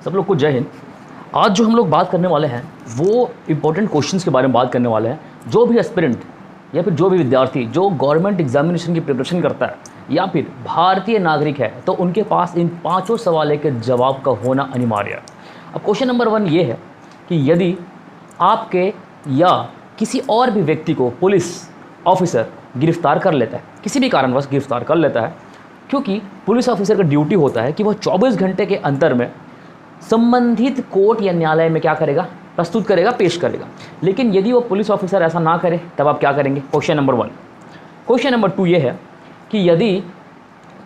सब लोग को जय हिंद। आज जो हम लोग बात करने वाले हैं वो इम्पोर्टेंट क्वेश्चंस के बारे में बात करने वाले हैं। जो भी एस्पिरेंट या फिर जो भी विद्यार्थी जो गवर्नमेंट एग्जामिनेशन की प्रिपरेशन करता है या फिर भारतीय नागरिक है तो उनके पास इन पांचों सवालों के जवाब का होना अनिवार्य है। अब क्वेश्चन नंबर 1 ये है कि यदि आपके या किसी और भी व्यक्ति को पुलिस ऑफिसर गिरफ्तार कर लेता है, किसी भी कारणवश गिरफ्तार कर लेता है, क्योंकि पुलिस ऑफिसर का ड्यूटी होता है कि वह 24 घंटे के अंतर में संबंधित कोर्ट या न्यायालय में क्या करेगा, प्रस्तुत करेगा, पेश करेगा। लेकिन यदि वो पुलिस ऑफिसर ऐसा ना करे तब आप क्या करेंगे? Question number 1। क्वेश्चन नंबर 2 ये है कि यदि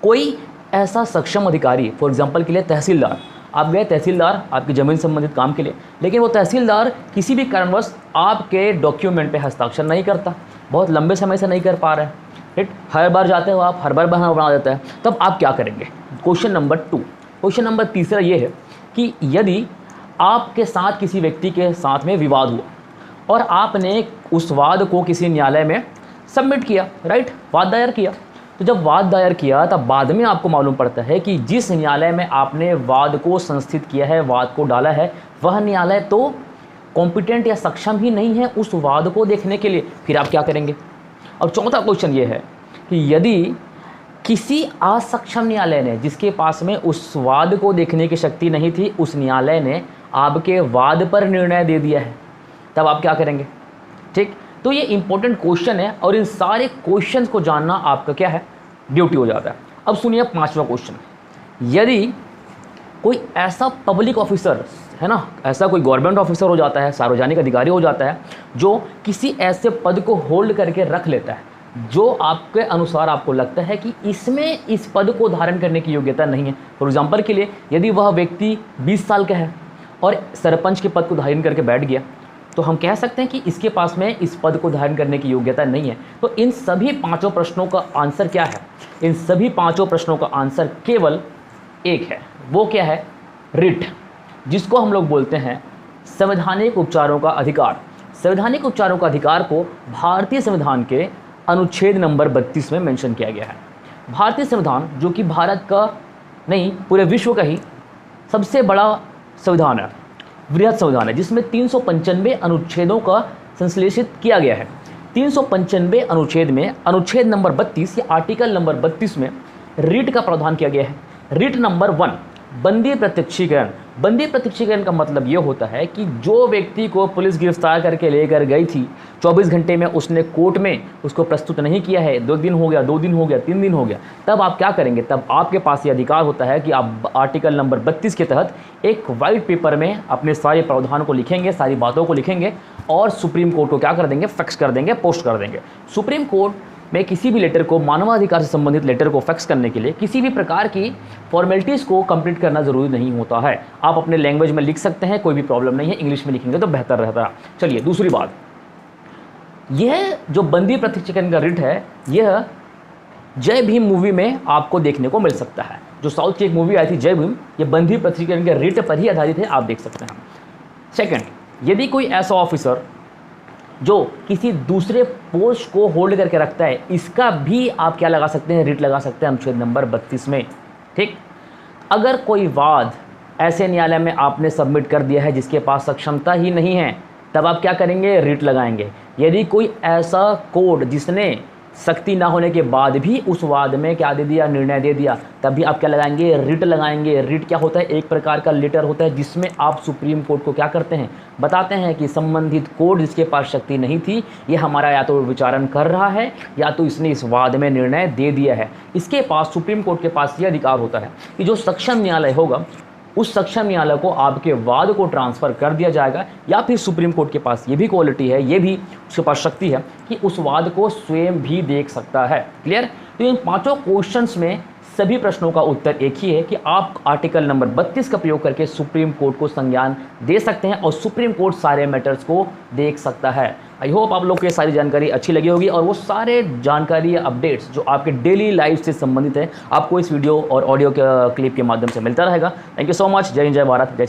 कोई ऐसा सक्षम अधिकारी, फॉर एग्जांपल के लिए तहसीलदार, आप गए तहसीलदार आपकी ज़मीन संबंधित काम के लिए, लेकिन वो तहसीलदार किसी भी कारणवश आपके डॉक्यूमेंट पे हस्ताक्षर नहीं करता, बहुत लंबे समय से नहीं कर पा रहे हैं, राइट? हर बार जाते हो आप, हर बार बहाना बना देता है, तब आप क्या करेंगे? Question number 2। क्वेश्चन नंबर 3 ये है कि यदि आपके साथ किसी व्यक्ति के साथ में विवाद हुआ और आपने उस वाद को किसी न्यायालय में सबमिट किया, राइट, वाद दायर किया, तो जब वाद दायर किया तब बाद में आपको मालूम पड़ता है कि जिस न्यायालय में आपने वाद को संस्थित किया है, वाद को डाला है, वह न्यायालय तो कॉम्पिटेंट या सक्षम ही नहीं है उस वाद को देखने के लिए, फिर आप क्या करेंगे? अब चौथा क्वेश्चन ये है कि यदि किसी असक्षम न्यायालय ने, जिसके पास में उस वाद को देखने की शक्ति नहीं थी, उस न्यायालय ने आपके वाद पर निर्णय दे दिया है, तब आप क्या करेंगे? ठीक, तो ये इंपॉर्टेंट क्वेश्चन है और इन सारे क्वेश्चंस को जानना आपका क्या है, ड्यूटी हो जाता है। अब सुनिए 5वां क्वेश्चन। यदि कोई ऐसा पब्लिक ऑफिसर है ना, ऐसा कोई गवर्नमेंट ऑफिसर हो जाता है, सार्वजनिक अधिकारी हो जाता है, जो किसी ऐसे पद को होल्ड करके रख लेता है जो आपके अनुसार आपको लगता है कि इसमें इस पद को धारण करने की योग्यता नहीं है। फॉर एग्जांपल के लिए यदि वह व्यक्ति 20 साल का है और सरपंच के पद को धारण करके बैठ गया, तो हम कह सकते हैं कि इसके पास में इस पद को धारण करने की योग्यता नहीं है। तो इन सभी 5 प्रश्नों का आंसर क्या है? इन सभी 5 प्रश्नों का आंसर केवल एक है। वो क्या है? रिट, जिसको हम लोग बोलते हैं संवैधानिक उपचारों का अधिकार। संवैधानिक उपचारों का अधिकार को भारतीय संविधान के अनुच्छेद नंबर 32 में मेंशन किया गया है। भारतीय संविधान जो कि भारत का नहीं पूरे विश्व का ही सबसे बड़ा संविधान है, वृहद संविधान है, जिसमें 395 अनुच्छेदों का संश्लेषित किया गया है। 395 अनुच्छेद में अनुच्छेद नंबर 32 या आर्टिकल नंबर 32 में रिट का प्रावधान किया गया है। रिट नंबर 1, बंदी प्रत्यक्षीकरण। बंदी प्रत्यक्षीकरण का मतलब ये होता है कि जो व्यक्ति को पुलिस गिरफ्तार करके लेकर गई थी, 24 घंटे में उसने कोर्ट में उसको प्रस्तुत नहीं किया है, 2 दिन हो गया, 2 दिन हो गया, 3 दिन हो गया, तब आप क्या करेंगे? तब आपके पास ये अधिकार होता है कि आप आर्टिकल नंबर 32 के तहत एक वाइट पेपर में अपने सारे प्रावधान को लिखेंगे, सारी बातों को लिखेंगे और सुप्रीम कोर्ट को क्या कर देंगे? फैक्स कर देंगे, पोस्ट कर देंगे। सुप्रीम कोर्ट में किसी भी लेटर को, मानवाधिकार से संबंधित लेटर को फैक्स करने के लिए किसी भी प्रकार की फॉर्मेलिटीज़ को कंप्लीट करना ज़रूरी नहीं होता है। आप अपने लैंग्वेज में लिख सकते हैं, कोई भी प्रॉब्लम नहीं है, इंग्लिश में लिखेंगे तो बेहतर रहता है। चलिए दूसरी बात, यह जो बंदी प्रत्यक्षीकरण का रिट है, यह जय भीम मूवी में आपको देखने को मिल सकता है। जो साउथ की एक मूवी आई थी जय भीम, ये बंदी प्रत्यक्षीकरण के रिट पर ही आधारित है, आप देख सकते हैं। सेकेंड, यदि कोई ऐसा ऑफिसर जो किसी दूसरे पोस्ट को होल्ड करके रखता है, इसका भी आप क्या लगा सकते हैं? रिट लगा सकते हैं अनुच्छेद नंबर 32 में। ठीक, अगर कोई वाद ऐसे न्यायालय में आपने सबमिट कर दिया है जिसके पास सक्षमता ही नहीं है, तब आप क्या करेंगे? रिट लगाएंगे। यदि कोई ऐसा कोर्ट जिसने शक्ति ना होने के बाद भी उस वाद में क्या दे दिया? निर्णय दे दिया, तब भी आप क्या लगाएंगे? रिट लगाएंगे। रिट क्या होता है? एक प्रकार का लेटर होता है जिसमें आप सुप्रीम कोर्ट को क्या करते हैं? बताते हैं कि संबंधित कोर्ट जिसके पास शक्ति नहीं थी, ये हमारा या तो विचारण कर रहा है या तो इसने इस वाद में निर्णय दे दिया है। इसके पास, सुप्रीम कोर्ट के पास ये अधिकार होता है कि जो सक्षम न्यायालय होगा उस सक्षम न्यायालय को आपके वाद को ट्रांसफ़र कर दिया जाएगा, या फिर सुप्रीम कोर्ट के पास ये भी क्वालिटी है, ये भी उसके पास शक्ति है कि उस वाद को स्वयं भी देख सकता है। क्लियर? तो इन 5 क्वेश्चंस में सभी प्रश्नों का उत्तर एक ही है कि आप आर्टिकल नंबर 32 का प्रयोग करके सुप्रीम कोर्ट को संज्ञान दे सकते हैं और सुप्रीम कोर्ट सारे मैटर्स को देख सकता है। आई होप आप लोग को ये सारी जानकारी अच्छी लगी होगी और वो सारे जानकारी या अपडेट्स जो आपके डेली लाइफ से संबंधित है आपको इस वीडियो और ऑडियो के क्लिप के माध्यम से मिलता रहेगा। Thank you so much. जय हिंद, जय भारत, जय